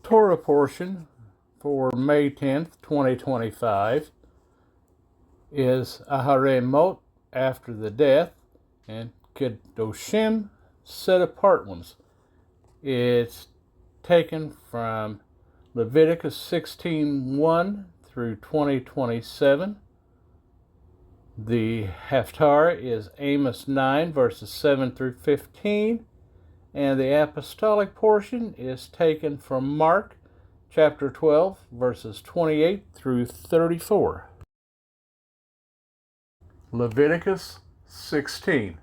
Torah portion for May 10th, 2025 is 30Acharei after the death and Kedoshim set apart ones. It's taken from Leviticus 16:1 through 20:27. The Haftarah is Amos 9 verses 7 through 15. And the apostolic portion is taken from Mark chapter 12, verses 28 through 34. Leviticus 16.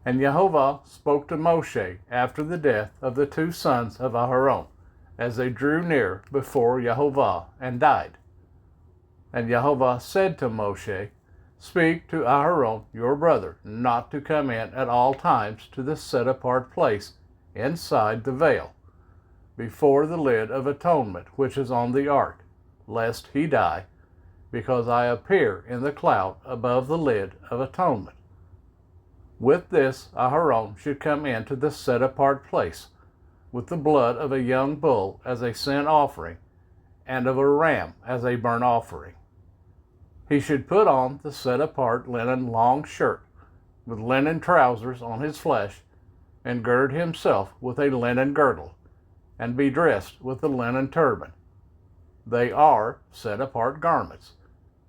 And Yehovah spoke to Moshe after the death of the two sons of Aharon, as they drew near before Yehovah and died. And Yehovah said to Moshe, Speak to Aharon your brother not to come in at all times to the set-apart place inside the veil, before the lid of atonement which is on the ark, lest he die, because I appear in the cloud above the lid of atonement. With this Aharon should come into the set-apart place, with the blood of a young bull as a sin offering, and of a ram as a burnt offering. He should put on the set-apart linen long shirt, with linen trousers on his flesh, and gird himself with a linen girdle, and be dressed with the linen turban. They are set-apart garments,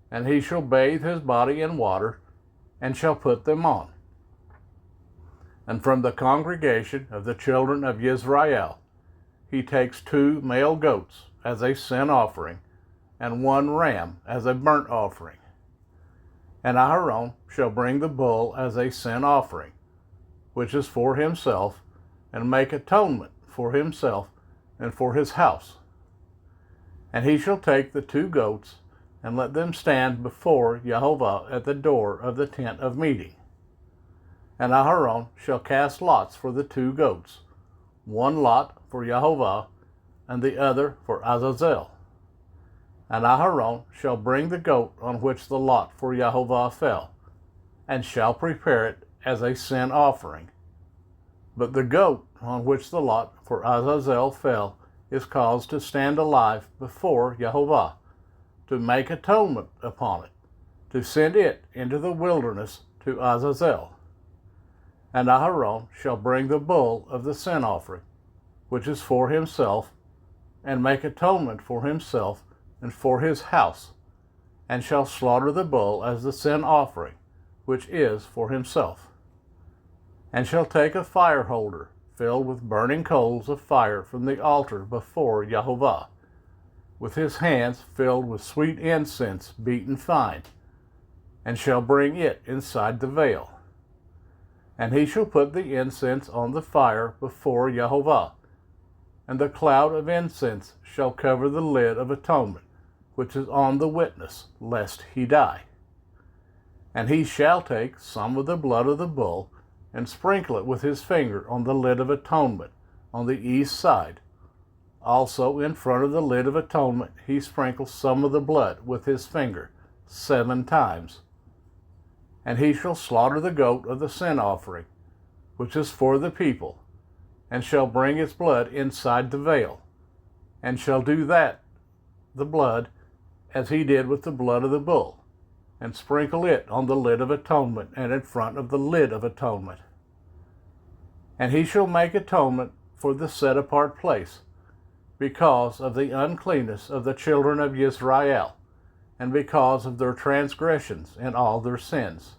and he shall bathe his body in water, and shall put them on. And from the congregation of the children of Israel, he takes 2 male goats as a sin offering, and 1 ram as a burnt offering. And Aharon shall bring the bull as a sin offering, which is for himself, and make atonement for himself and for his house. And he shall take the 2 goats, and let them stand before Yehovah at the door of the tent of meeting. And Aharon shall cast lots for the 2 goats, 1 lot for Yehovah, and the other for Azazel. And Aharon shall bring the goat on which the lot for Yehovah fell, and shall prepare it as a sin offering. But the goat on which the lot for Azazel fell is caused to stand alive before Yehovah, to make atonement upon it, to send it into the wilderness to Azazel. And Aharon shall bring the bull of the sin offering, which is for himself, and make atonement for himself and for his house, and shall slaughter the bull as the sin offering, which is for himself, and shall take a fire holder filled with burning coals of fire from the altar before Yehovah, with his hands filled with sweet incense beaten fine, and shall bring it inside the veil. And he shall put the incense on the fire before Yehovah, and the cloud of incense shall cover the lid of atonement, which is on the witness, lest he die. And he shall take some of the blood of the bull, and sprinkle it with his finger on the lid of atonement, on the east side. Also in front of the lid of atonement he sprinkles some of the blood with his finger 7 times. And he shall slaughter the goat of the sin offering, which is for the people, and shall bring its blood inside the veil, and shall do the blood as he did with the blood of the bull, and sprinkle it on the lid of atonement and in front of the lid of atonement. And he shall make atonement for the set-apart place, because of the uncleanness of the children of Israel, and because of their transgressions and all their sins.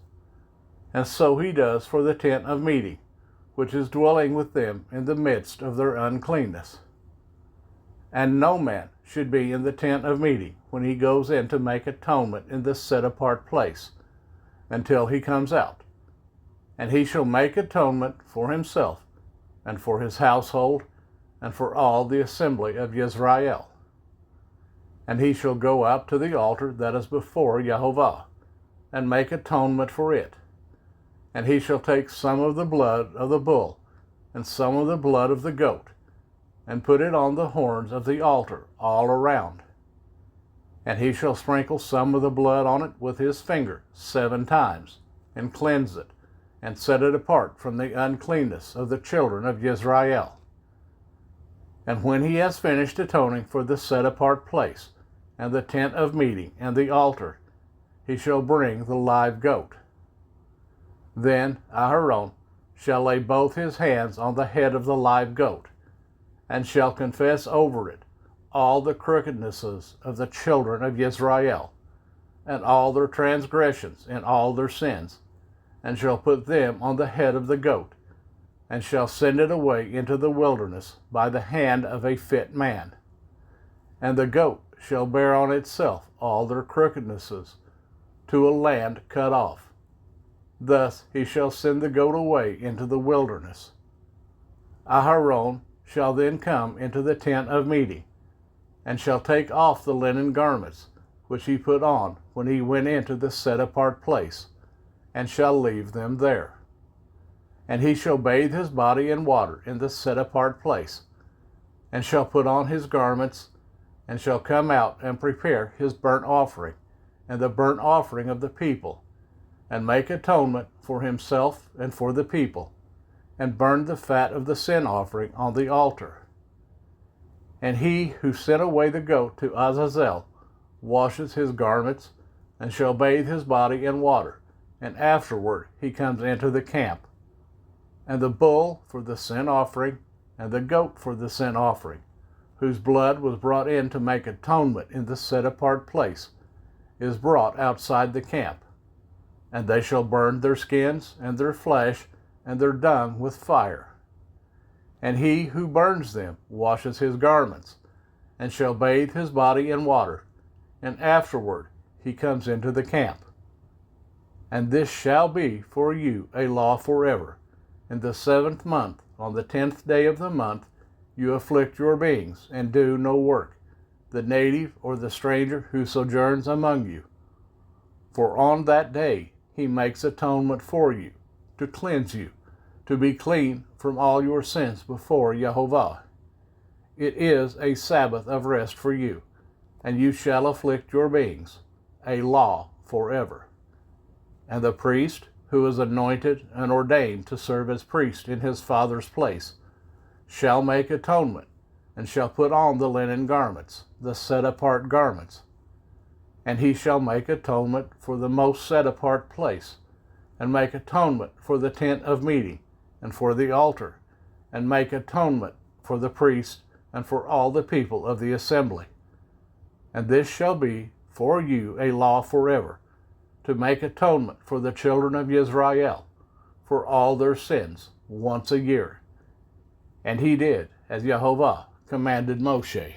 And so he does for the tent of meeting, which is dwelling with them in the midst of their uncleanness. And no man should be in the tent of meeting when he goes in to make atonement in this set-apart place, until he comes out. And he shall make atonement for himself, and for his household, and for all the assembly of Israel. And he shall go out to the altar that is before Yehovah, and make atonement for it. And he shall take some of the blood of the bull, and some of the blood of the goat, and put it on the horns of the altar all around. And he shall sprinkle some of the blood on it with his finger 7 times, and cleanse it, and set it apart from the uncleanness of the children of Israel. And when he has finished atoning for the set-apart place, and the tent of meeting, and the altar, he shall bring the live goat. Then Aharon shall lay both his hands on the head of the live goat, and shall confess over it all the crookednesses of the children of Israel, and all their transgressions and all their sins, and shall put them on the head of the goat, and shall send it away into the wilderness by the hand of a fit man. And the goat shall bear on itself all their crookednesses to a land cut off. Thus he shall send the goat away into the wilderness. Aharon shall then come into the tent of meeting, and shall take off the linen garments which he put on when he went into the set-apart place, and shall leave them there. And he shall bathe his body in water in the set-apart place, and shall put on his garments, and shall come out and prepare his burnt offering, and the burnt offering of the people, and make atonement for himself and for the people, and burn the fat of the sin offering on the altar. And he who sent away the goat to Azazel washes his garments, and shall bathe his body in water, and afterward he comes into the camp. And the bull for the sin offering, and the goat for the sin offering, whose blood was brought in to make atonement in the set-apart place, is brought outside the camp. And they shall burn their skins, and their flesh, and their dung with fire. And he who burns them washes his garments, and shall bathe his body in water, and afterward he comes into the camp. And this shall be for you a law forever. In the 7th month, on the 10th day of the month, you afflict your beings, and do no work, the native or the stranger who sojourns among you. For on that day he makes atonement for you, to cleanse you, to be clean from all your sins before Jehovah. It is a Sabbath of rest for you, and you shall afflict your beings, a law forever. And the priest, who is anointed and ordained to serve as priest in his father's place, shall make atonement, and shall put on the linen garments, the set-apart garments. And he shall make atonement for the most set-apart place, and make atonement for the tent of meeting, and for the altar, and make atonement for the priest, and for all the people of the assembly. And this shall be for you a law forever, to make atonement for the children of Israel, for all their sins, once a year. And he did as Jehovah commanded Moshe.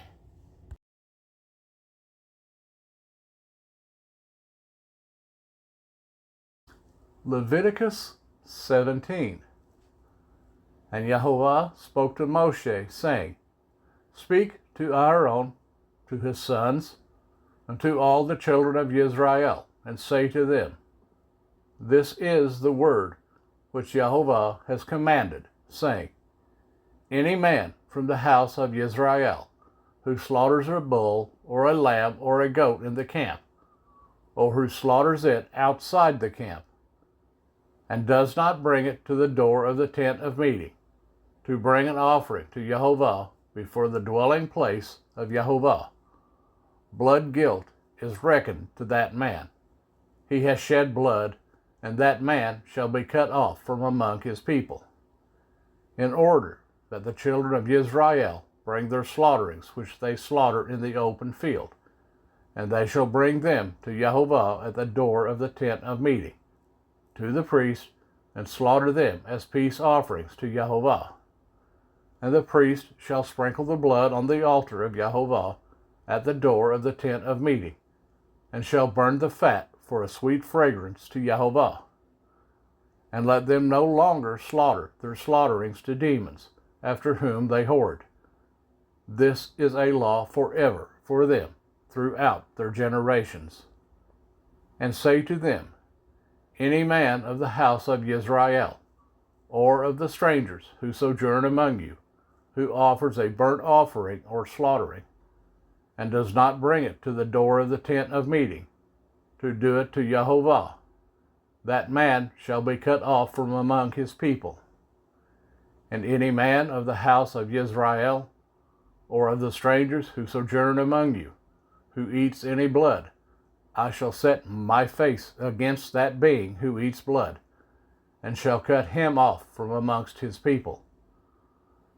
Leviticus 17. And Jehovah spoke to Moshe, saying, Speak to Aaron, to his sons, and to all the children of Israel, and say to them, This is the word which Jehovah has commanded, saying, Any man from the house of Israel who slaughters a bull or a lamb or a goat in the camp, or who slaughters it outside the camp, and does not bring it to the door of the tent of meeting, to bring an offering to Jehovah before the dwelling place of Jehovah, blood guilt is reckoned to that man. He has shed blood, and that man shall be cut off from among his people, in order that the children of Israel bring their slaughterings which they slaughter in the open field, and they shall bring them to Jehovah at the door of the tent of meeting, to the priest, and slaughter them as peace offerings to Jehovah. And the priest shall sprinkle the blood on the altar of Jehovah at the door of the tent of meeting, and shall burn the fat for a sweet fragrance to Jehovah. And let them no longer slaughter their slaughterings to demons, after whom they whored. This is a law forever for them throughout their generations. And say to them, Any man of the house of Israel, or of the strangers who sojourn among you, who offers a burnt offering or slaughtering, and does not bring it to the door of the tent of meeting, to do it to Jehovah, that man shall be cut off from among his people. And any man of the house of Israel, or of the strangers who sojourn among you, who eats any blood, I shall set my face against that being who eats blood, and shall cut him off from amongst his people.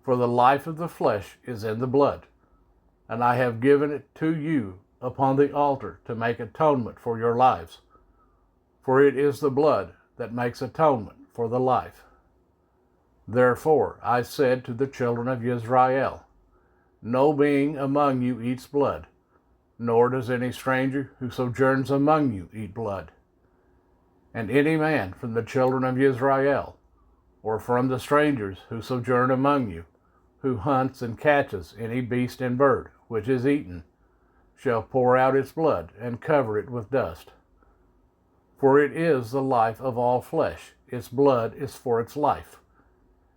For the life of the flesh is in the blood, and I have given it to you upon the altar to make atonement for your lives. For it is the blood that makes atonement for the life. Therefore I said to the children of Israel, no being among you eats blood, nor does any stranger who sojourns among you eat blood. And any man from the children of Israel, or from the strangers who sojourn among you, who hunts and catches any beast and bird which is eaten, shall pour out its blood and cover it with dust. For it is the life of all flesh, its blood is for its life.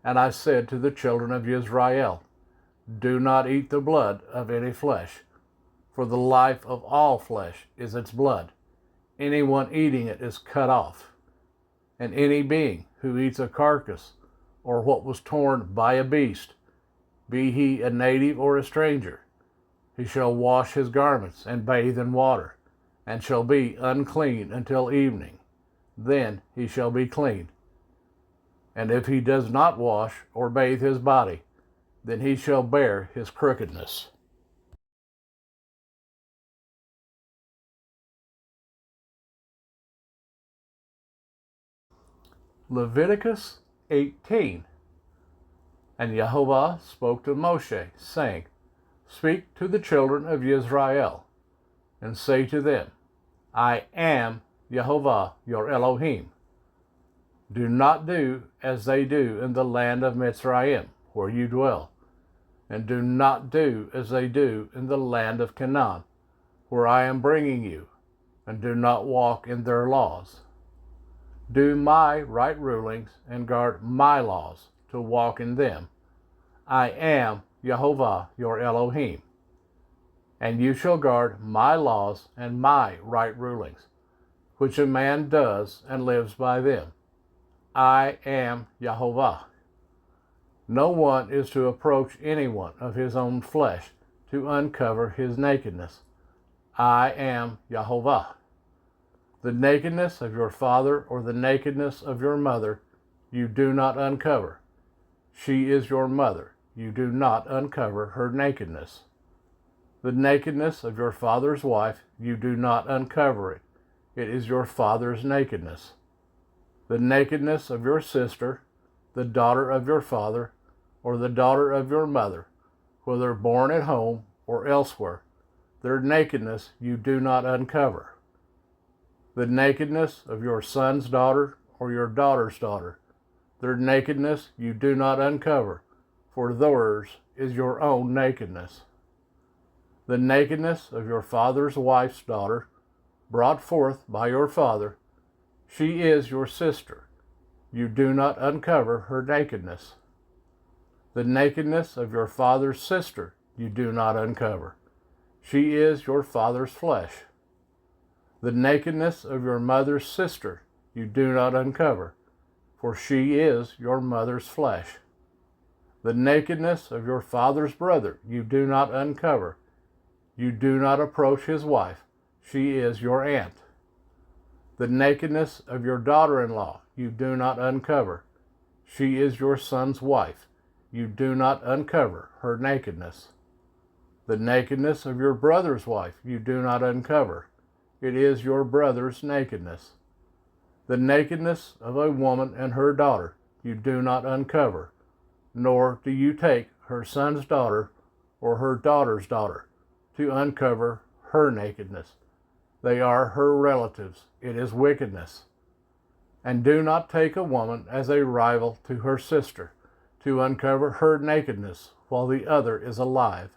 And I said to the children of Israel, do not eat the blood of any flesh, for the life of all flesh is its blood. Anyone eating it is cut off. And any being who eats a carcass, or what was torn by a beast, be he a native or a stranger, he shall wash his garments and bathe in water, and shall be unclean until evening. Then he shall be clean. And if he does not wash or bathe his body, then he shall bear his crookedness. Leviticus 18. And Yehovah spoke to Moshe, saying, speak to the children of Israel, and say to them, I am Yehovah your Elohim. Do not do as they do in the land of Mitzrayim, where you dwell, and do not do as they do in the land of Canaan, where I am bringing you, and do not walk in their laws. Do my right rulings and guard my laws to walk in them. I am Yehovah your Elohim. And you shall guard my laws and my right rulings, which a man does and lives by them. I am Yehovah. No one is to approach anyone of his own flesh to uncover his nakedness. I am Yehovah. The nakedness of your father or the nakedness of your mother you do not uncover. She is your mother. You do not uncover her nakedness. The nakedness of your father's wife, you do not uncover it. It is your father's nakedness. The nakedness of your sister, the daughter of your father, or the daughter of your mother, whether born at home or elsewhere, their nakedness you do not uncover. The nakedness of your son's daughter or your daughter's daughter, their nakedness you do not uncover, for theirs is your own nakedness. The nakedness of your father's wife's daughter, brought forth by your father, she is your sister. You do not uncover her nakedness. The nakedness of your father's sister you do not uncover. She is your father's flesh. The nakedness of your mother's sister you do not uncover, for she is your mother's flesh. The nakedness of your father's brother you do not uncover. You do not approach his wife. She is your aunt. The nakedness of your daughter-in-law you do not uncover. She is your son's wife. You do not uncover her nakedness. The nakedness of your brother's wife you do not uncover. It is your brother's nakedness. The nakedness of a woman and her daughter you do not uncover, nor do you take her son's daughter or her daughter's daughter to uncover her nakedness. They are her relatives. It is wickedness. And do not take a woman as a rival to her sister to uncover her nakedness while the other is alive.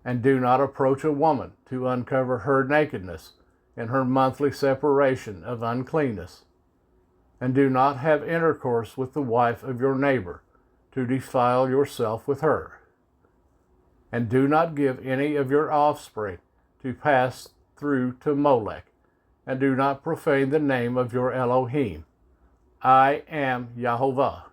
And do not approach a woman to uncover her nakedness in her monthly separation of uncleanness. And do not have intercourse with the wife of your neighbor to defile yourself with her. And do not give any of your offspring to pass through to Molech, and do not profane the name of your Elohim. I am Yehovah.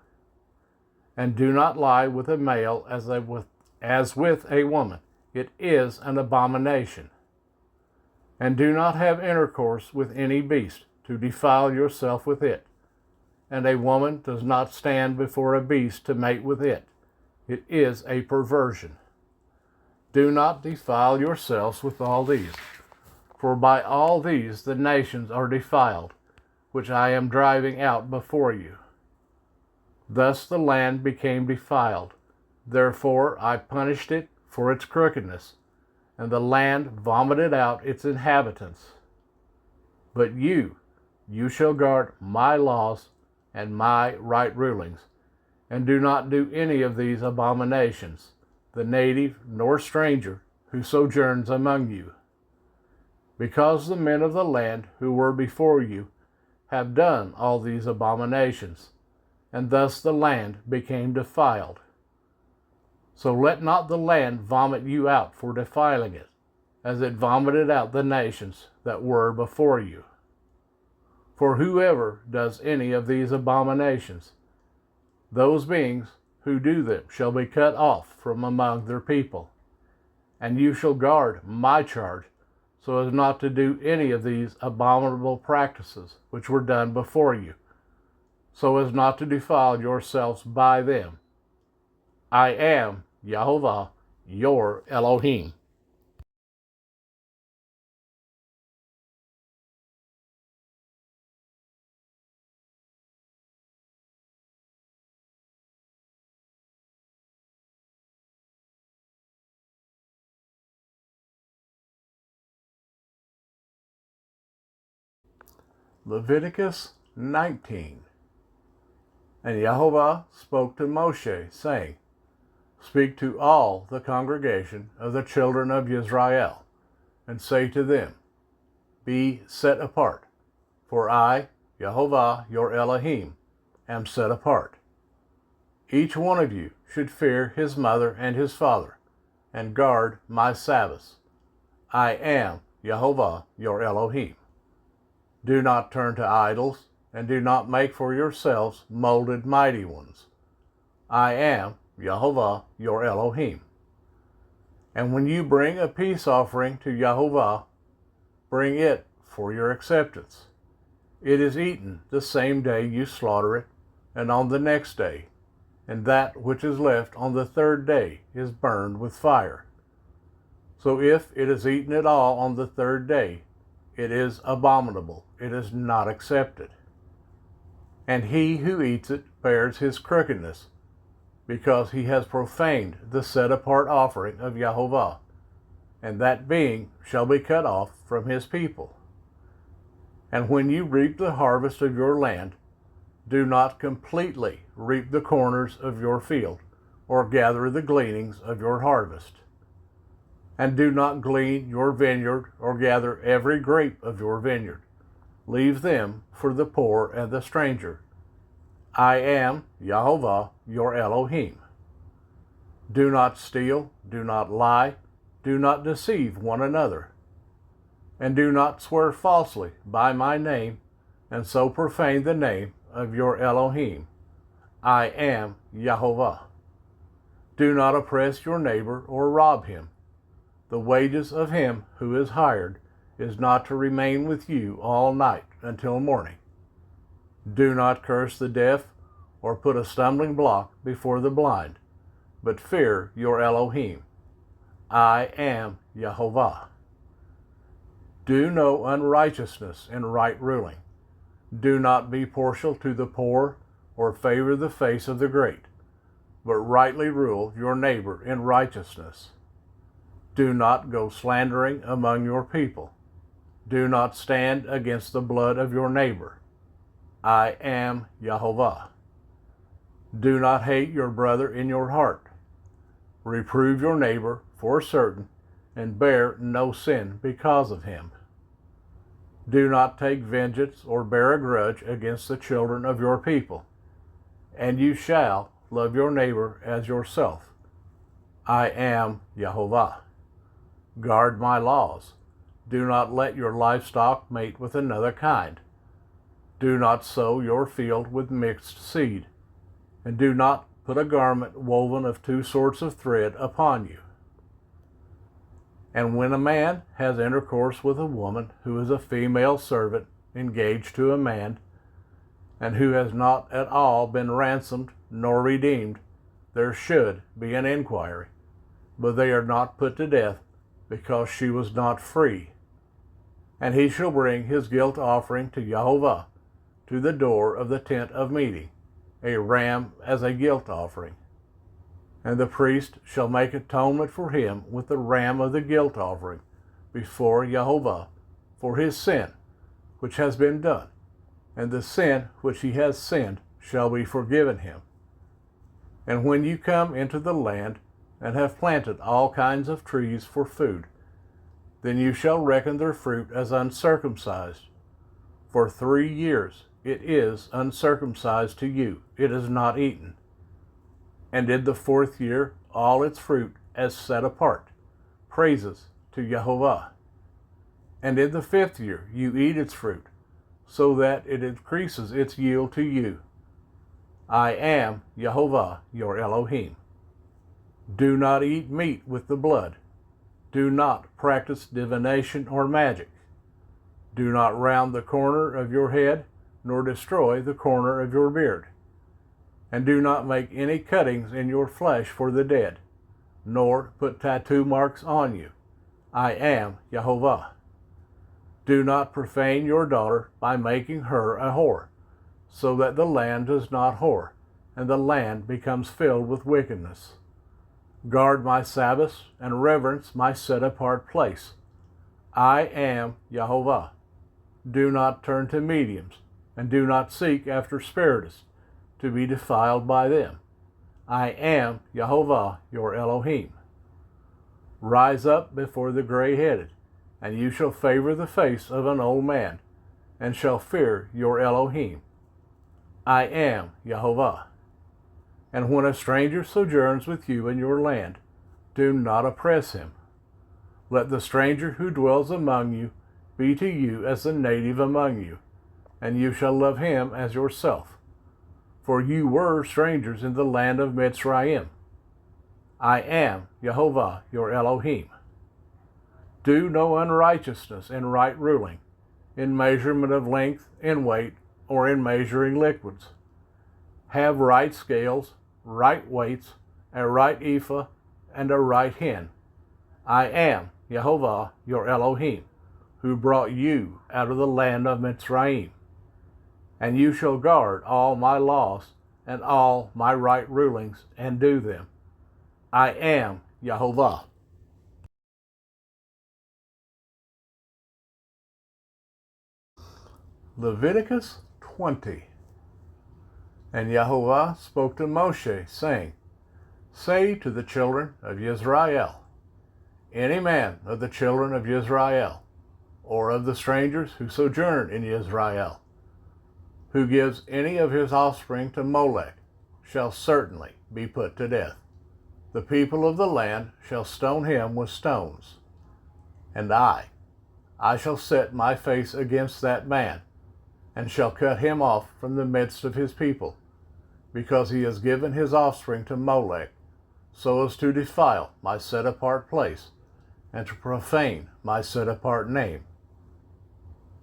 And do not lie with a male as with as with a woman. It is an abomination. And do not have intercourse with any beast, to defile yourself with it. And a woman does not stand before a beast to mate with it. It is a perversion. Do not defile yourselves with all these, for by all these the nations are defiled, which I am driving out before you. Thus the land became defiled. Therefore I punished it for its crookedness, and the land vomited out its inhabitants. But you shall guard my laws and my right rulings, and do not do any of these abominations, the native nor stranger who sojourns among you. Because the men of the land who were before you have done all these abominations, and thus the land became defiled. So let not the land vomit you out for defiling it, as it vomited out the nations that were before you. For whoever does any of these abominations, those beings who do them shall be cut off from among their people. And you shall guard my charge, so as not to do any of these abominable practices which were done before you, so as not to defile yourselves by them. I am Yehovah, your Elohim. Leviticus 19. And Yehovah spoke to Moshe, saying, Speak to all the congregation of the children of Israel, and say to them, Be set apart, for I, Yehovah your Elohim, am set apart. Each one of you should fear his mother and his father, and guard my Sabbaths. I am Yehovah your Elohim. Do not turn to idols, and do not make for yourselves molded mighty ones. I am Yehovah your Elohim. And when you bring a peace offering to Yehovah, bring it for your acceptance. It is eaten the same day you slaughter it, and on the next day, and that which is left on the third day is burned with fire. So if it is eaten at all on the third day, it is abominable, it is not accepted. And he who eats it bears his crookedness, because he has profaned the set-apart offering of Yehovah, and that being shall be cut off from his people. And when you reap the harvest of your land, do not completely reap the corners of your field, or gather the gleanings of your harvest. And do not glean your vineyard, or gather every grape of your vineyard. Leave them for the poor and the stranger. I am Yehovah your Elohim. Do not steal, do not lie, do not deceive one another. And do not swear falsely by my name, and so profane the name of your Elohim. I am Yehovah. Do not oppress your neighbor or rob him. The wages of him who is hired is not to remain with you all night until morning. Do not curse the deaf or put a stumbling block before the blind, but fear your Elohim. I am Yehovah. Do no unrighteousness in right ruling. Do not be partial to the poor or favor the face of the great, but rightly rule your neighbor in righteousness. Do not go slandering among your people. Do not stand against the blood of your neighbor. I am Yehovah. Do not hate your brother in your heart. Reprove your neighbor for certain, and bear no sin because of him. Do not take vengeance or bear a grudge against the children of your people, and you shall love your neighbor as yourself. I am Yehovah. Guard my laws. Do not let your livestock mate with another kind. Do not sow your field with mixed seed, and do not put a garment woven of 2 sorts of thread upon you. And when a man has intercourse with a woman who is a female servant engaged to a man, and who has not at all been ransomed nor redeemed, there should be an inquiry, but they are not put to death, because she was not free. And he shall bring his guilt offering to Jehovah to the door of the tent of meeting, a ram as a guilt offering. And the priest shall make atonement for him with the ram of the guilt offering before Jehovah for his sin which has been done, and the sin which he has sinned shall be forgiven him. And when you come into the land, and have planted all kinds of trees for food, then you shall reckon their fruit as uncircumcised. For 3 years it is uncircumcised to you, it is not eaten. And in the 4th year all its fruit as set apart, praises to Jehovah. And in the 5th year you eat its fruit, so that it increases its yield to you. I am Jehovah your Elohim. Do not eat meat with the blood. Do not practice divination or magic. Do not round the corner of your head, nor destroy the corner of your beard. And do not make any cuttings in your flesh for the dead, nor put tattoo marks on you. I am Jehovah. Do not profane your daughter by making her a whore, so that the land does not whore, and the land becomes filled with wickedness. Guard my Sabbaths and reverence my set-apart place. I am Jehovah. Do not turn to mediums, and do not seek after spiritists to be defiled by them. I am Jehovah your Elohim. Rise up before the gray-headed, and you shall favor the face of an old man, and shall fear your Elohim. I am Jehovah. And when a stranger sojourns with you in your land, do not oppress him. Let the stranger who dwells among you be to you as the native among you, and you shall love him as yourself. For you were strangers in the land of Mitzrayim. I am Jehovah your Elohim. Do no unrighteousness in right ruling, in measurement of length, in weight, or in measuring liquids. Have right scales, right weights, a right ephah, and a right hin. I am Jehovah your Elohim, who brought you out of the land of Mitzrayim. And you shall guard all my laws and all my right rulings, and do them. I am Jehovah. Leviticus 20. And Jehovah spoke to Moshe, saying, Say to the children of Israel, any man of the children of Israel, or of the strangers who sojourn in Israel, who gives any of his offspring to Molech, shall certainly be put to death. The people of the land shall stone him with stones. And I shall set my face against that man, and shall cut him off from the midst of his people, because he has given his offspring to Molech, so as to defile my set-apart place, and to profane my set-apart name.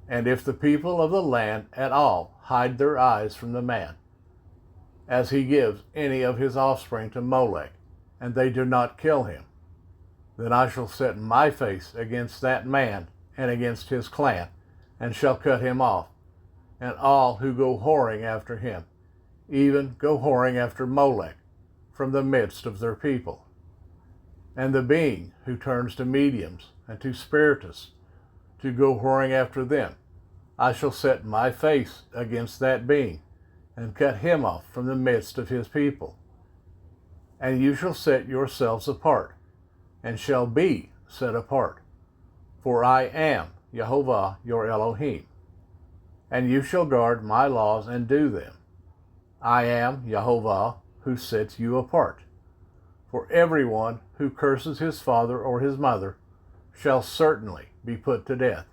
And if the people of the land at all hide their eyes from the man, as he gives any of his offspring to Molech, and they do not kill him, then I shall set my face against that man and against his clan, and shall cut him off, and all who go whoring after him, even go whoring after Molech, from the midst of their people. And the being who turns to mediums and to spiritists to go whoring after them, I shall set my face against that being, and cut him off from the midst of his people. And you shall set yourselves apart, and shall be set apart, for I am Jehovah your Elohim. And you shall guard my laws and do them. I am Jehovah who sets you apart. For everyone who curses his father or his mother shall certainly be put to death.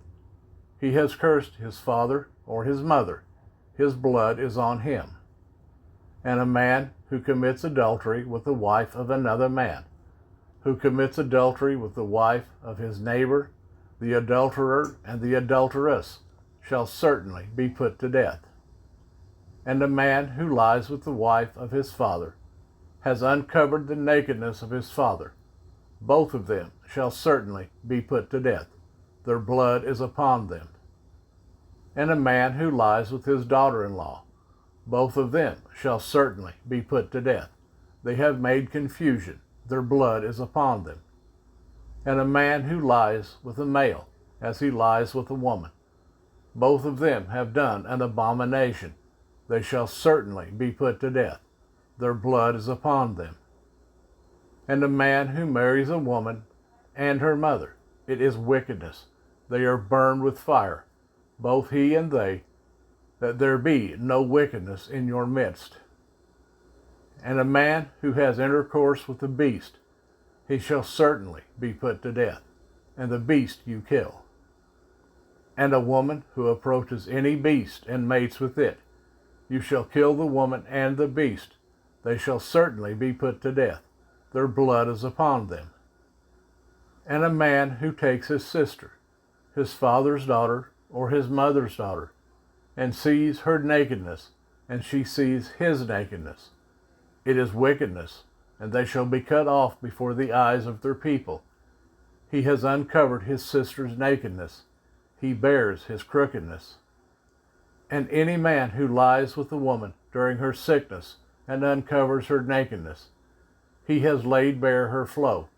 He has cursed his father or his mother, his blood is on him. And a man who commits adultery with the wife of another man, who commits adultery with the wife of his neighbor, the adulterer and the adulteress shall certainly be put to death. And a man who lies with the wife of his father has uncovered the nakedness of his father. Both of them shall certainly be put to death. Their blood is upon them. And a man who lies with his daughter-in-law, both of them shall certainly be put to death. They have made confusion. Their blood is upon them. And a man who lies with a male, as he lies with a woman, both of them have done an abomination. They shall certainly be put to death. Their blood is upon them. And a man who marries a woman and her mother, it is wickedness. They are burned with fire, both he and they, that there be no wickedness in your midst. And a man who has intercourse with the beast, he shall certainly be put to death, and the beast you kill. And a woman who approaches any beast and mates with it, you shall kill the woman and the beast. They shall certainly be put to death. Their blood is upon them. And a man who takes his sister, his father's daughter, or his mother's daughter, and sees her nakedness, and she sees his nakedness, it is wickedness, and they shall be cut off before the eyes of their people. He has uncovered his sister's nakedness. He bears his crookedness. And any man who lies with a woman during her sickness and uncovers her nakedness, he has laid bare her flow,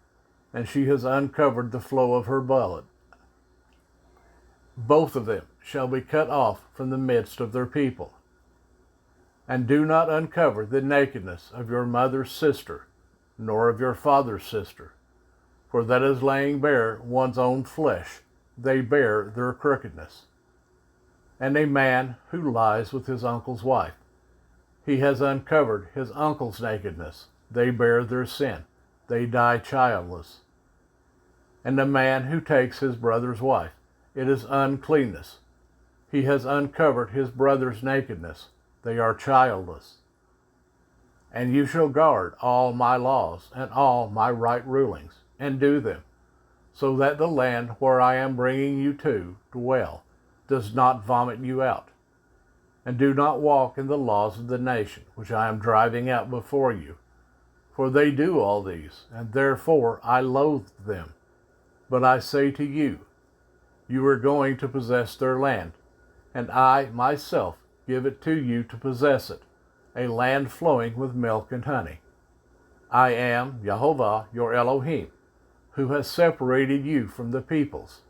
and she has uncovered the flow of her blood. Both of them shall be cut off from the midst of their people. And do not uncover the nakedness of your mother's sister, nor of your father's sister, for that is laying bare one's own flesh. They bear their crookedness. And a man who lies with his uncle's wife, he has uncovered his uncle's nakedness. They bear their sin. They die childless. And a man who takes his brother's wife, it is uncleanness. He has uncovered his brother's nakedness. They are childless. And you shall guard all my laws and all my right rulings, and do them, so that the land where I am bringing you to dwell does not vomit you out. And do not walk in the laws of the nation which I am driving out before you, for they do all these, and therefore I loathe them. But I say to you, you are going to possess their land, and I myself give it to you to possess it, a land flowing with milk and honey. I am Jehovah your Elohim, who has separated you from the peoples.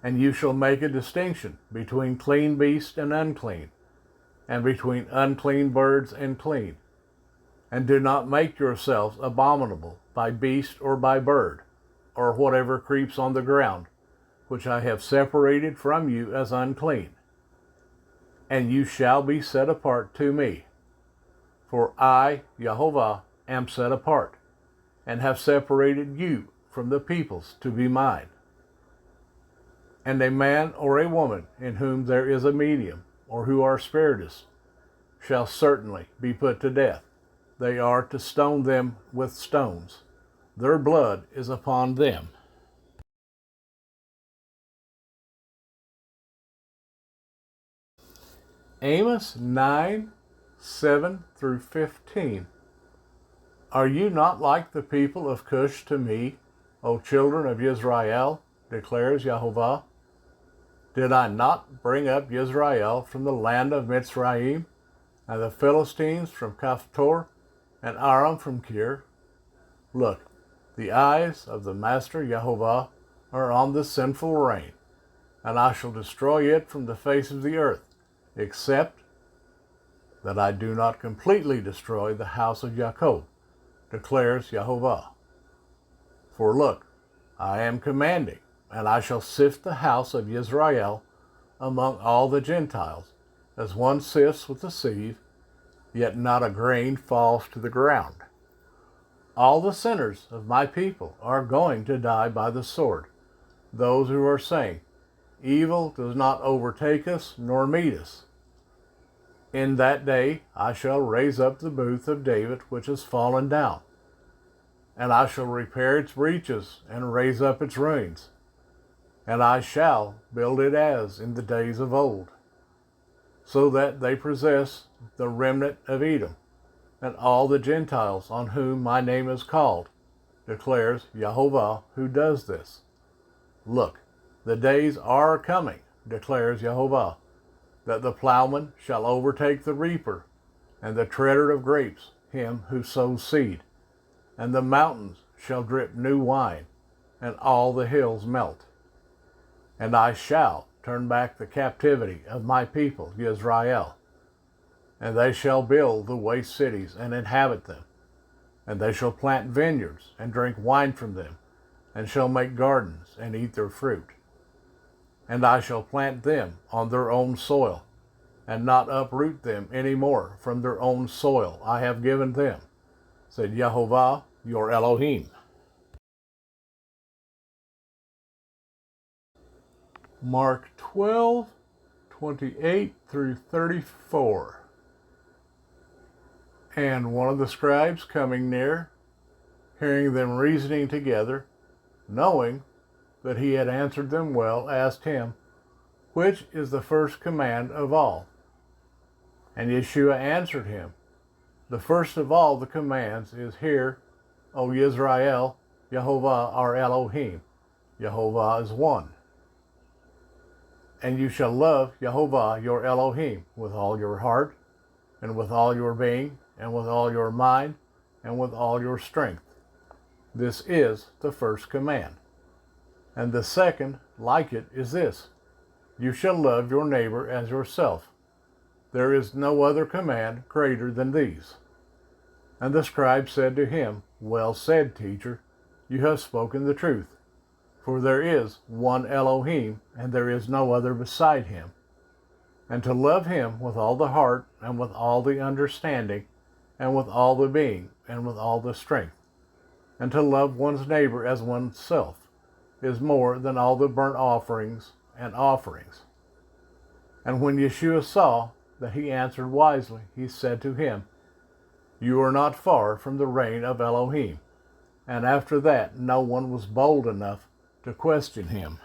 And you shall make a distinction between clean beast and unclean, and between unclean birds and clean. And do not make yourselves abominable by beast or by bird, or whatever creeps on the ground, which I have separated from you as unclean. And you shall be set apart to me. For I, Jehovah, am set apart, and have separated you from the peoples to be mine. And a man or a woman in whom there is a medium, or who are spiritists, shall certainly be put to death. They are to stone them with stones. Their blood is upon them. Amos 9:7-15. Are you not like the people of Cush to me, O children of Israel, declares Jehovah? Did I not bring up Israel from the land of Mitzrayim, and the Philistines from Kaphtor, and Aram from Kir? Look, the eyes of the Master Jehovah are on the sinful rain, and I shall destroy it from the face of the earth, except that I do not completely destroy the house of Jacob, declares Jehovah. For look, I am commanding, and I shall sift the house of Israel among all the Gentiles, as one sifts with a sieve, yet not a grain falls to the ground. All the sinners of my people are going to die by the sword, those who are saying, evil does not overtake us nor meet us. In that day I shall raise up the booth of David which is fallen down, and I shall repair its breaches and raise up its ruins, and I shall build it as in the days of old, so that they possess the remnant of Edom, and all the Gentiles on whom my name is called, declares Yehovah who does this. Look, the days are coming, declares Yehovah, that the plowman shall overtake the reaper, and the treader of grapes him who sows seed, and the mountains shall drip new wine, and all the hills melt. And I shall turn back the captivity of my people Israel, and they shall build the waste cities and inhabit them, and they shall plant vineyards and drink wine from them, and shall make gardens and eat their fruit. And I shall plant them on their own soil, and not uproot them any more from their own soil I have given them, said Yehovah your Elohim. Mark 12:28 through 34. And one of the scribes coming near, hearing them reasoning together, knowing that he had answered them well, asked him, which is the first command of all? And Yeshua answered him, the first of all the commands is, Hear, O Yisrael, Yehovah our Elohim, Yehovah is one. And you shall love Yehovah your Elohim with all your heart, and with all your being, and with all your mind, and with all your strength. This is the first command. And the second, like it, is this: you shall love your neighbor as yourself. There is no other command greater than these. And the scribe said to him, Well said, teacher, you have spoken the truth. For there is one Elohim, and there is no other beside him. And to love him with all the heart, and with all the understanding, and with all the being, and with all the strength, and to love one's neighbor as oneself, is more than all the burnt offerings and offerings. And when Yeshua saw that he answered wisely, he said to him, You are not far from the reign of Elohim. And after that, no one was bold enough to question him.